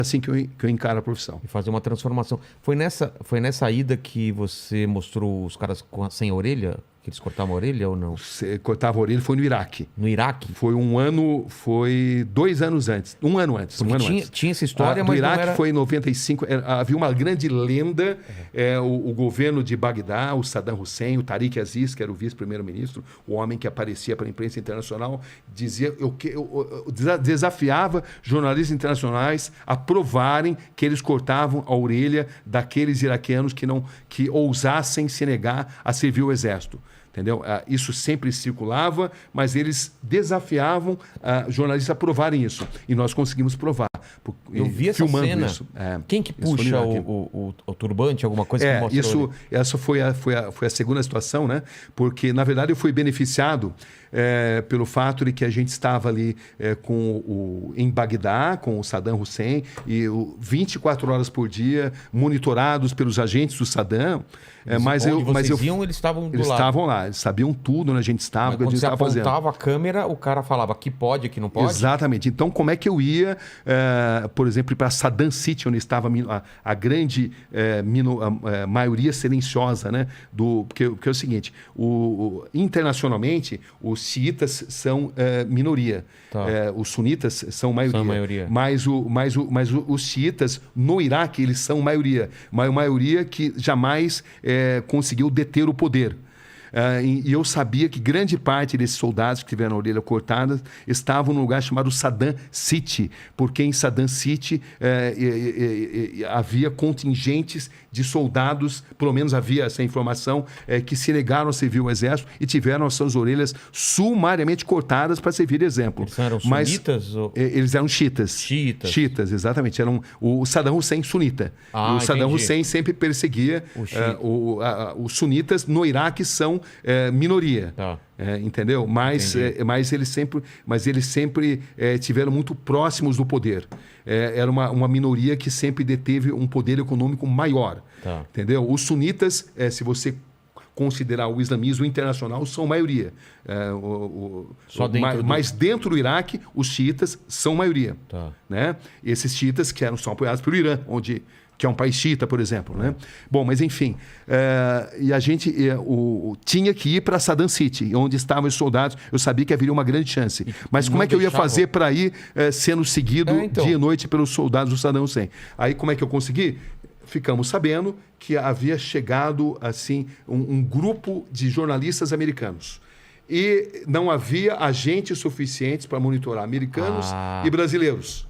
assim que eu encaro a profissão. E fazer uma transformação. Foi nessa ida que você mostrou os caras sem orelha? Que eles cortavam a orelha ou não? Você cortava a orelha, foi no Iraque. No Iraque? Foi 2 anos antes. Um ano antes. Tinha essa história, do mas Iraque não era... foi em 95. Havia uma grande lenda. O governo de Bagdá, o Saddam Hussein, o Tariq Aziz, que era o vice-primeiro-ministro, o homem que aparecia para a imprensa internacional, dizia, desafiava jornalistas internacionais a provarem que eles cortavam a orelha daqueles iraquianos que ousassem se negar a servir o exército. Entendeu? Isso sempre circulava, mas eles desafiavam jornalistas a provarem isso. E nós conseguimos provar. Eu vi essa cena. Isso. Quem que puxa o turbante, alguma coisa que mostrou? Essa foi a segunda situação, né? Porque, na verdade, eu fui beneficiado pelo fato de que a gente estava ali em Bagdá, com o Saddam Hussein, e 24 horas por dia, monitorados pelos agentes do Saddam. Mas iam, eles estavam do lado. Eles estavam lá, eles sabiam tudo onde a gente estava, o que a gente estava fazendo. Quando você apontava a câmera, o cara falava aqui pode, aqui não pode? Exatamente. Então, como é que eu ia, por exemplo, para Saddam City, onde estava a grande maioria silenciosa, né? Porque é o seguinte, internacionalmente, os xiitas são minoria. Tá. Os sunitas são maioria. São maioria. Mas os xiitas, no Iraque, eles são maioria. Maioria que jamais conseguiu deter o poder. E eu sabia que grande parte desses soldados que tiveram a orelha cortada estavam num lugar chamado Saddam City, porque em Saddam City havia contingentes de soldados, pelo menos havia essa informação, que se negaram a servir o exército e tiveram as suas orelhas sumariamente cortadas para servir de exemplo. Eles eram sunitas? Eles eram xiitas. Xiitas, exatamente. Eram o Saddam Hussein sunita. O Saddam Hussein sempre perseguia os sunitas. No Iraque são minoria. Tá. Entendeu? Mas eles sempre tiveram muito próximos do poder. Era uma minoria que sempre deteve um poder econômico maior. Tá. Entendeu? Os sunitas, se você considerar o islamismo internacional, são maioria. Mas dentro do Iraque, os xiitas são maioria. Tá. Né? Esses xiitas são apoiados pelo Irã, que é um país xiita, por exemplo. Né? Bom, mas enfim, e a gente tinha que ir para Saddam City, onde estavam os soldados. Eu sabia que haveria uma grande chance. Mas como é que eu ia fazer para ir sendo seguido dia e noite pelos soldados do Saddam Hussein? Aí como é que eu consegui? Ficamos sabendo que havia chegado assim um grupo de jornalistas americanos. E não havia agentes suficientes para monitorar americanos e brasileiros.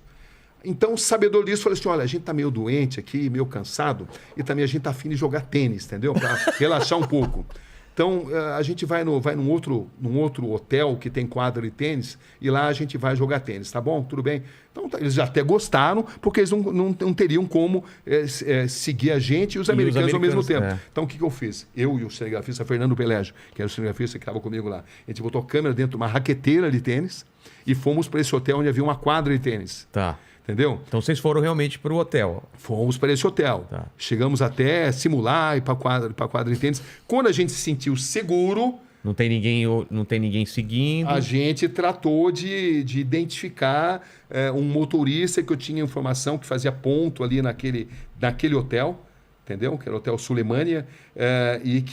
Então, o sabedor disso, falou assim, olha, a gente está meio doente aqui, meio cansado, e também a gente está afim de jogar tênis, entendeu? Para relaxar um pouco. Então, a gente vai num outro hotel que tem quadra de tênis, e lá a gente vai jogar tênis, tá bom? Tudo bem? Então, eles já até gostaram, porque eles não teriam como seguir a gente e os americanos ao mesmo tempo. Então, o que eu fiz? Eu e o cinegrafista Fernando Pelégio, que era o cinegrafista que estava comigo lá, a gente botou a câmera dentro de uma raqueteira de tênis e fomos para esse hotel onde havia uma quadra de tênis. Tá. Entendeu? Então vocês foram realmente para o hotel? Fomos para esse hotel. Tá. Chegamos até simular e para a quadra de tênis. Quando a gente se sentiu seguro... Não tem ninguém seguindo? A gente tratou de identificar um motorista que eu tinha informação que fazia ponto ali naquele hotel. Entendeu? Que era o Hotel Sulemânia.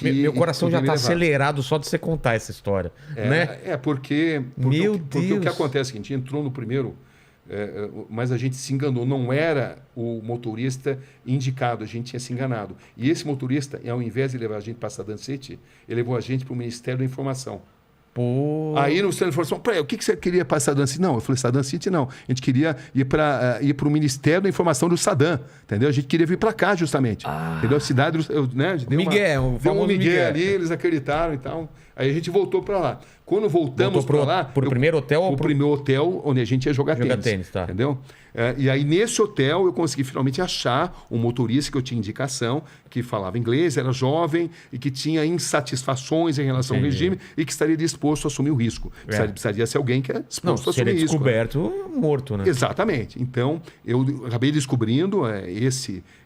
Meu coração já está acelerado só de você contar essa história. Né? Porque o que acontece é que a gente entrou no primeiro... mas a gente se enganou, não era o motorista indicado, a gente tinha se enganado. E esse motorista, ao invés de levar a gente para Saddam City, ele levou a gente para o Ministério da Informação. Pô. Aí no Ministério da Informação, o que você queria para Saddam City? Não, eu falei, Saddam City não. A gente queria ir para o Ministério da Informação do Saddam, entendeu? A gente queria vir para cá justamente. Entendeu? A cidade, deu um migué ali, eles acreditaram e tal. Aí a gente voltou para lá. Quando voltamos para lá... Para o primeiro hotel? O primeiro hotel onde a gente ia jogar tênis. Tá. Entendeu? E aí, nesse hotel, eu consegui finalmente achar um motorista que eu tinha indicação, que falava inglês, era jovem e que tinha insatisfações em relação ao regime e que estaria disposto a assumir o risco. Precisaria ser alguém que é disposto a assumir o risco. Se ele é descoberto, morto, né? Exatamente. Então, eu acabei descobrindo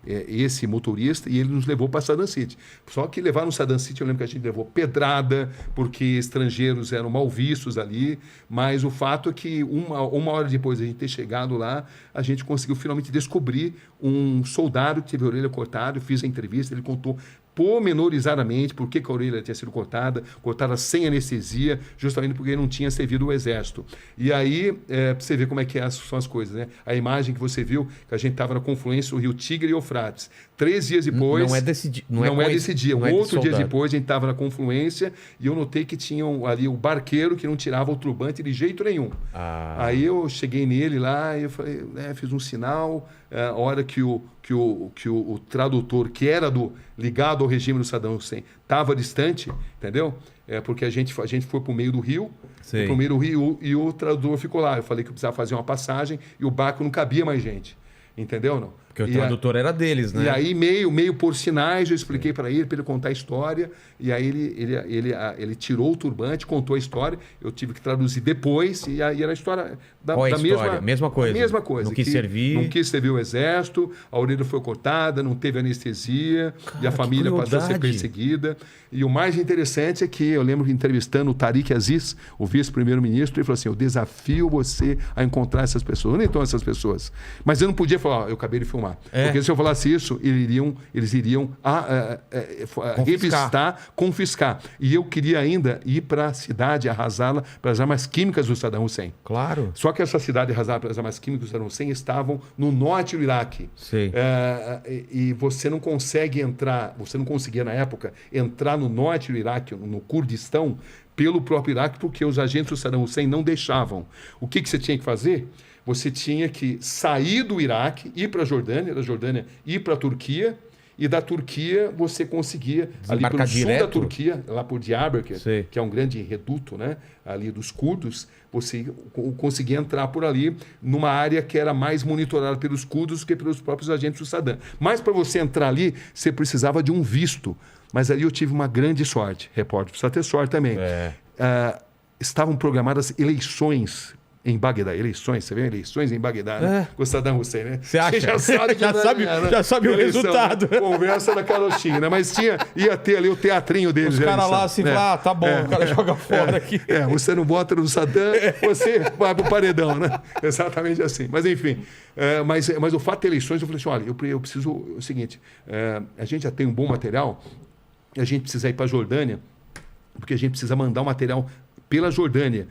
esse motorista e ele nos levou para Saddam City. Só que levar no Saddam City, eu lembro que a gente levou pedrada, porque estrangeiros eram mal vistos ali, mas o fato é que uma hora depois de a gente ter chegado lá, a gente conseguiu finalmente descobrir um soldado que teve a orelha cortada. Eu fiz a entrevista, ele contou pormenorizadamente por que a orelha tinha sido cortada sem anestesia, justamente porque ele não tinha servido o exército. E aí, pra você ver como é que são as coisas, né? A imagem que você viu, que a gente estava na confluência do rio Tigre e Eufrates. 3 dias depois... Não é desse dia. Não é desse dia. Não é outro dia soldado. depois, a gente estava na confluência e eu notei que tinha ali o barqueiro que não tirava o turbante de jeito nenhum. Aí eu cheguei nele lá e eu falei, fiz um sinal. A hora que o tradutor, que era ligado ao regime do Saddam Hussein, estava distante, entendeu? Porque a gente foi para o meio do rio, e o tradutor ficou lá. Eu falei que eu precisava fazer uma passagem e o barco não cabia mais gente. Entendeu, não? Porque o tradutor era deles, né? E aí, meio por sinais, eu expliquei para ele contar a história. E aí ele tirou o turbante, contou a história. Eu tive que traduzir depois. E aí era a história da mesma coisa. Mesma coisa. Não quis servir. Não quis servir o exército, a orelha foi cortada, não teve anestesia. Cara, e a família passou a ser perseguida. E o mais interessante é que eu lembro entrevistando o Tariq Aziz, o vice-primeiro-ministro, ele falou assim: eu desafio você a encontrar essas pessoas. Onde estão essas pessoas? Mas eu não podia falar, eu acabei de filmar. Porque se eu falasse isso, eles iriam revistar, confiscar. E eu queria ainda ir para a cidade, arrasá-la pelas armas químicas do Saddam Hussein. Claro. Só que essa cidade arrasada pelas armas químicas do Saddam Hussein estavam no norte do Iraque. Sei. E você não consegue entrar, você não conseguia na época entrar no norte do Iraque, no Kurdistão, pelo próprio Iraque, porque os agentes do Saddam Hussein não deixavam. O que você tinha que fazer? Você tinha que sair do Iraque, ir para a Jordânia, da Jordânia ir para a Turquia, e da Turquia você conseguia, ali pelo sul da Turquia, lá por Diyarbakir, que é um grande reduto, né, ali dos curdos, você conseguia entrar por ali numa área que era mais monitorada pelos curdos do que pelos próprios agentes do Saddam. Mas para você entrar ali, você precisava de um visto. Mas ali eu tive uma grande sorte. Repórter precisa ter sorte também. Estavam programadas eleições em Bagdá. Eleições, você vê? Eleições em Bagdá, né? Com Saddam Hussein, né? Você acha? Você já sabe o resultado. Né? Conversa da carochinha, né? Mas ia ter ali o teatrinho deles. Os caras lá assim, tá bom, o cara joga fora aqui. Você não vota no Saddam, você vai pro paredão, né? Exatamente assim. Mas enfim, mas o fato de eleições, eu falei assim, olha, eu preciso, o seguinte, a gente já tem um bom material, e a gente precisa ir para a Jordânia, porque a gente precisa mandar o material pela Jordânia.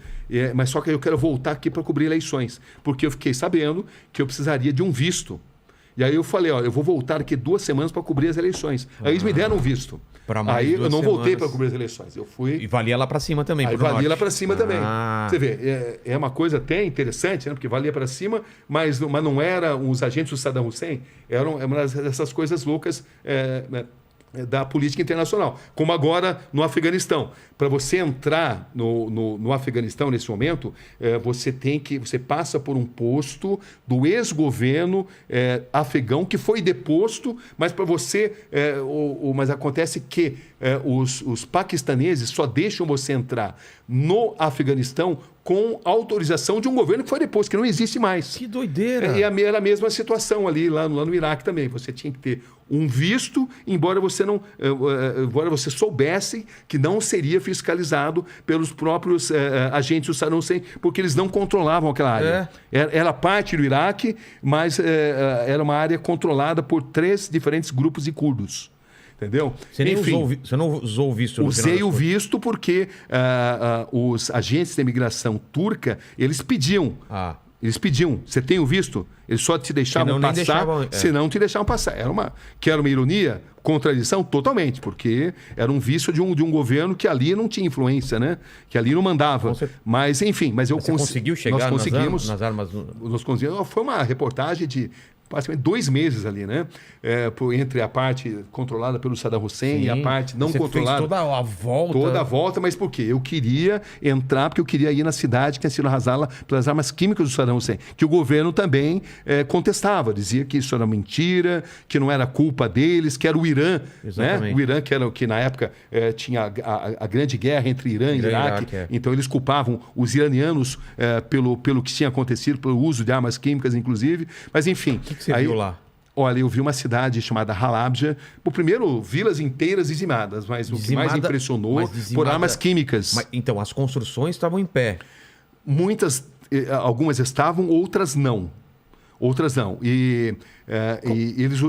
Mas só que eu quero voltar aqui para cobrir eleições, porque eu fiquei sabendo que eu precisaria de um visto. E aí eu falei, eu vou voltar aqui 2 semanas para cobrir as eleições. Aí eles me deram um visto. Aí eu não voltei para cobrir as eleições. Eu fui. E valia lá para cima também. Aí valia lá para cima também. Você vê, é uma coisa até interessante, né? Porque valia para cima, mas não era os agentes do Saddam Hussein. Era uma dessas coisas loucas da política internacional, como agora no Afeganistão. Para você entrar no Afeganistão nesse momento, você passa por um posto do ex-governo afegão que foi deposto, mas para você, mas acontece que os paquistaneses só deixam você entrar no Afeganistão com autorização de um governo que foi deposto, que não existe mais. Que doideira! E era a mesma situação ali, lá no Iraque também. Você tinha que ter um visto, embora você soubesse que não seria fiscalizado pelos próprios agentes do Saddam Hussein, porque eles não controlavam aquela área. Era parte do Iraque, mas era uma área controlada por 3 diferentes grupos de curdos. Entendeu? Você não usou o visto? Usei o visto porque os agentes de imigração turca, eles pediam. Eles pediam. Você tem o visto? Eles só te deixavam passar, senão te deixavam passar. Era uma ironia, contradição totalmente, porque era um visto de um governo que ali não tinha influência, né? Que ali não mandava. Mas, enfim, você conseguiu chegar nas armas? Nós conseguimos. Foi uma reportagem de praticamente 2 meses ali, né? Entre a parte controlada pelo Saddam Hussein e a parte não controlada. Fez toda a volta. Toda a volta, mas por quê? Eu queria entrar porque eu queria ir na cidade que tinha sido arrasada pelas armas químicas do Saddam Hussein, que o governo também contestava, dizia que isso era mentira, que não era culpa deles, que era o Irã, né? O Irã que na época tinha a grande guerra entre Irã e Iraque. Então eles culpavam os iranianos pelo que tinha acontecido, pelo uso de armas químicas, inclusive. Mas enfim. O que você viu lá? Olha, eu vi uma cidade chamada Halabja. O primeiro, vilas inteiras dizimadas, mas o que mais impressionou por armas químicas. Então, as construções estavam em pé. Algumas estavam, outras não. Outras não. E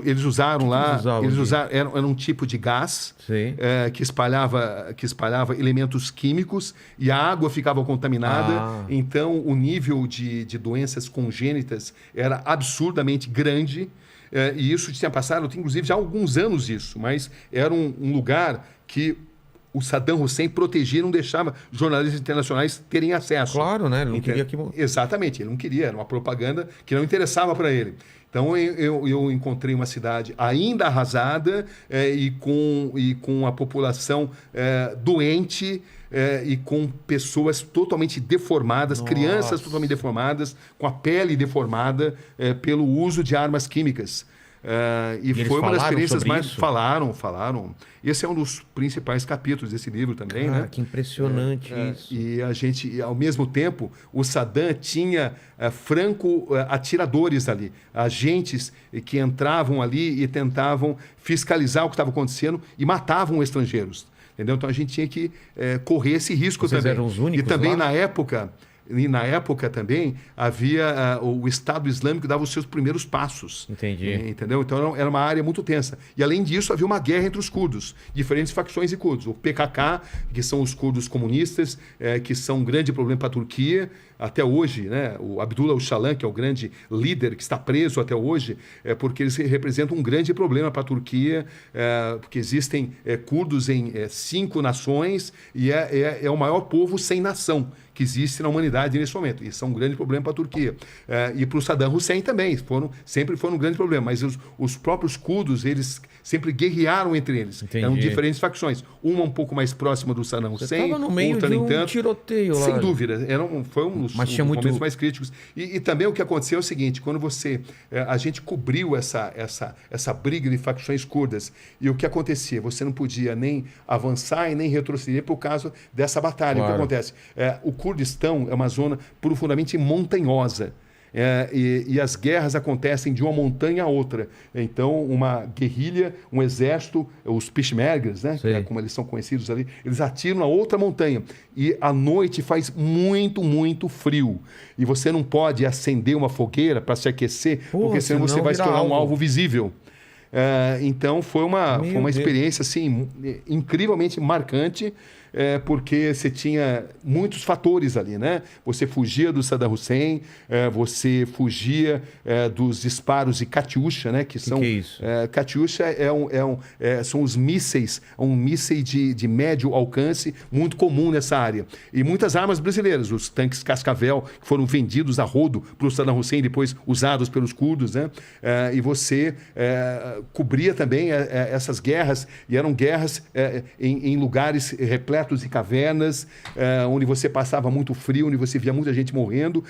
eles usaram lá... Era um tipo de gás que espalhava elementos químicos e a água ficava contaminada. Então, o nível de doenças congênitas era absurdamente grande. E isso tinha passado, inclusive, já há alguns anos isso. Mas era um lugar que o Saddam Hussein protegia e não deixava jornalistas internacionais terem acesso. Claro, né? Ele não queria que... Exatamente, ele não queria. Era uma propaganda que não interessava para ele. Então, eu encontrei uma cidade ainda arrasada e com a população doente e com pessoas totalmente deformadas, crianças totalmente deformadas, com a pele deformada pelo uso de armas químicas. E foi uma das experiências mais... Isso? Falaram. Esse é um dos principais capítulos desse livro também, né? Que impressionante isso. E a gente, ao mesmo tempo, o Saddam tinha franco-atiradores ali, agentes que entravam ali e tentavam fiscalizar o que estava acontecendo e matavam estrangeiros. Entendeu? Então a gente tinha que correr esse risco. Vocês também. Eram os únicos e também lá? na época também havia o Estado Islâmico dava os seus primeiros passos. Entendi. Entendeu? Então era uma área muito tensa. E além disso havia uma guerra entre os curdos, diferentes facções de curdos. O PKK, que são os curdos comunistas, que são um grande problema para a Turquia. Até hoje, né? O Abdullah Öcalan, que é o grande líder que está preso até hoje, porque eles representam um grande problema para a Turquia, porque existem curdos em 5 nações e é o maior povo sem nação que existe na humanidade nesse momento. Isso é um grande problema para a Turquia. E para o Saddam Hussein também, sempre foram um grande problema. Mas os próprios curdos, eles sempre guerrearam entre eles. Entendi. Eram diferentes facções. Uma um pouco mais próxima do Saddam Hussein, estava no meio outra de nem tanto. Tiroteio lá. Sem dúvida. Foi um dos momentos mais críticos. E também o que aconteceu é o seguinte, quando a gente cobriu essa briga de facções curdas, e o que acontecia? Você não podia nem avançar e nem retroceder por causa dessa batalha. Claro. O que acontece? O Kurdistão é uma zona profundamente montanhosa. E as guerras acontecem de uma montanha a outra. Então, uma guerrilha, um exército, os Peshmergas, né, que é como eles são conhecidos ali, eles atiram na outra montanha. E à noite faz muito, muito frio. E você não pode acender uma fogueira para se aquecer, porque senão você vai se tornar um alvo visível. Então, foi uma experiência assim, incrivelmente marcante. Porque você tinha muitos fatores ali, né? Você fugia do Saddam Hussein, você fugia dos disparos de Katyusha, né? Que é isso? Katyusha são os mísseis, um míssil de médio alcance muito comum nessa área. E muitas armas brasileiras, os tanques Cascavel, que foram vendidos a rodo para o Saddam Hussein e depois usados pelos curdos, né? E você cobria também essas guerras, e eram guerras em lugares repletos de cavernas, onde você passava muito frio, onde você via muita gente morrendo,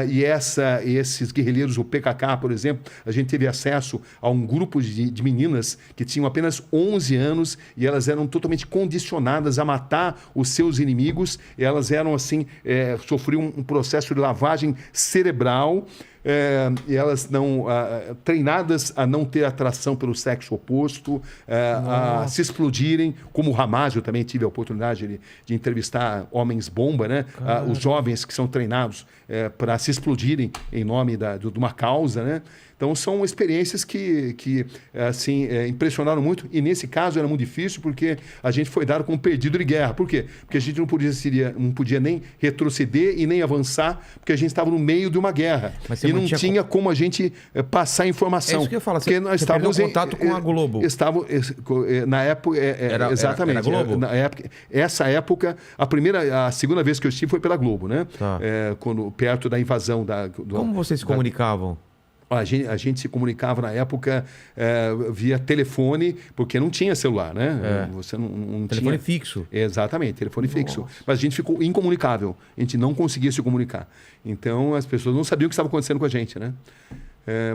e esses guerrilheiros, o PKK, por exemplo, a gente teve acesso a um grupo de meninas que tinham apenas 11 anos e elas eram totalmente condicionadas a matar os seus inimigos, e elas eram assim, sofriam um processo de lavagem cerebral, e elas não treinadas a não ter atração pelo sexo oposto, a se explodirem, como o Hamas. Eu também tive a oportunidade de entrevistar homens-bomba, né? Os jovens que são treinados para se explodirem em nome de uma causa, né? Então, são experiências que assim, impressionaram muito. E, nesse caso, era muito difícil porque a gente foi dado como perdido de guerra. Por quê? Porque a gente não podia nem retroceder e nem avançar, porque a gente estava no meio de uma guerra. E não tinha como a gente passar informação. É isso que eu falo. Porque nós estávamos em contato com a Globo. Na época... exatamente. Era Globo? Essa época, a segunda vez que eu estive foi pela Globo, né? Tá. Perto da invasão Como vocês se comunicavam? A gente se comunicava na época via telefone, porque não tinha celular, né? Você não telefone tinha... fixo. Exatamente, telefone fixo. Mas a gente ficou incomunicável. A gente não conseguia se comunicar. Então, as pessoas não sabiam o que estava acontecendo com a gente, né?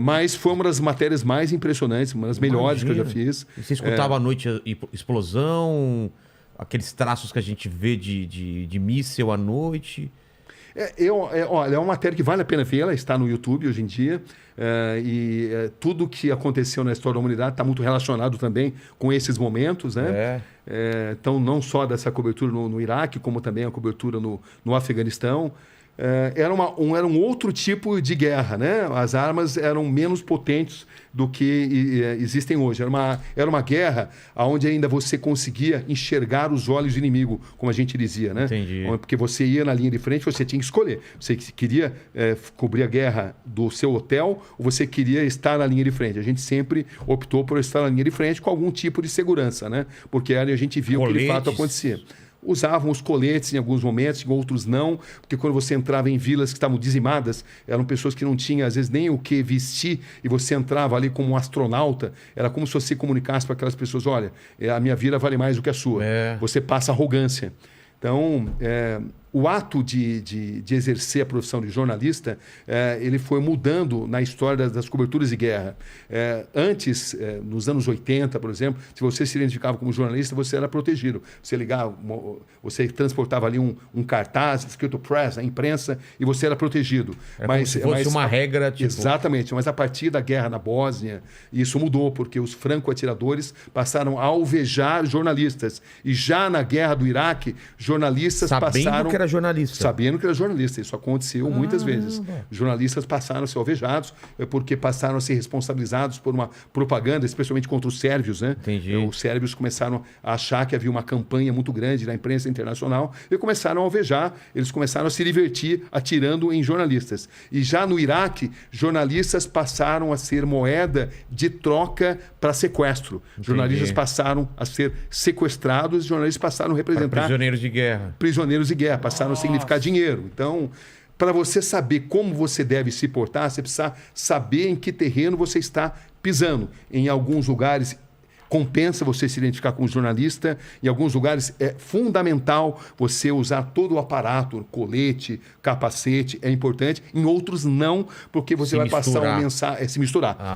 Mas foi uma das matérias mais impressionantes, uma das melhores que eu já fiz. E você escutava à noite explosão, aqueles traços que a gente vê de míssil à noite... Olha, é uma matéria que vale a pena ver, ela está no YouTube hoje em dia. Tudo que aconteceu na história da humanidade está muito relacionado também com esses momentos, né? Então, não só dessa cobertura no Iraque, como também a cobertura no Afeganistão. Era um outro tipo de guerra, né? As armas eram menos potentes do que existem hoje. Era uma guerra onde ainda você conseguia enxergar os olhos do inimigo, como a gente dizia, né? Entendi. Porque você ia na linha de frente, você tinha que escolher. Você queria cobrir a guerra do seu hotel ou você queria estar na linha de frente. A gente sempre optou por estar na linha de frente com algum tipo de segurança, né? Porque ali a gente viu o que de fato acontecia. Usavam os coletes em alguns momentos, em outros não, porque quando você entrava em vilas que estavam dizimadas, eram pessoas que não tinham, às vezes, nem o que vestir, e você entrava ali como um astronauta, era como se você comunicasse para aquelas pessoas, olha, a minha vila vale mais do que a sua. Você passa arrogância. Então, o ato de exercer a profissão de jornalista, ele foi mudando na história das coberturas de guerra. Antes, nos anos 80, por exemplo, se você se identificava como jornalista, você era protegido. Você ligava, você transportava ali um cartaz escrito press, a imprensa, e você era protegido. Como se fosse uma regra, tipo... Exatamente, mas a partir da guerra na Bósnia, isso mudou, porque os franco-atiradores passaram a alvejar jornalistas. E já na guerra do Iraque, jornalistas passaram... era jornalista. Sabendo que era jornalista. Isso aconteceu muitas vezes. Jornalistas passaram a ser alvejados porque passaram a ser responsabilizados por uma propaganda, especialmente contra os sérvios, né? Entendi. Os sérvios começaram a achar que havia uma campanha muito grande na imprensa internacional e começaram a alvejar. Eles começaram a se divertir atirando em jornalistas. E já no Iraque, jornalistas passaram a ser moeda de troca para sequestro. Entendi. Jornalistas passaram a ser sequestrados, jornalistas passaram a representar... Prisioneiros de guerra. Prisioneiros de guerra, passaram a significar dinheiro. Então, para você saber como você deve se portar, você precisa saber em que terreno você está pisando. Em alguns lugares compensa você se identificar como jornalista, em alguns lugares é fundamental você usar todo o aparato, colete, capacete, é importante, em outros não, porque você vai passar uma mensagem, se misturar.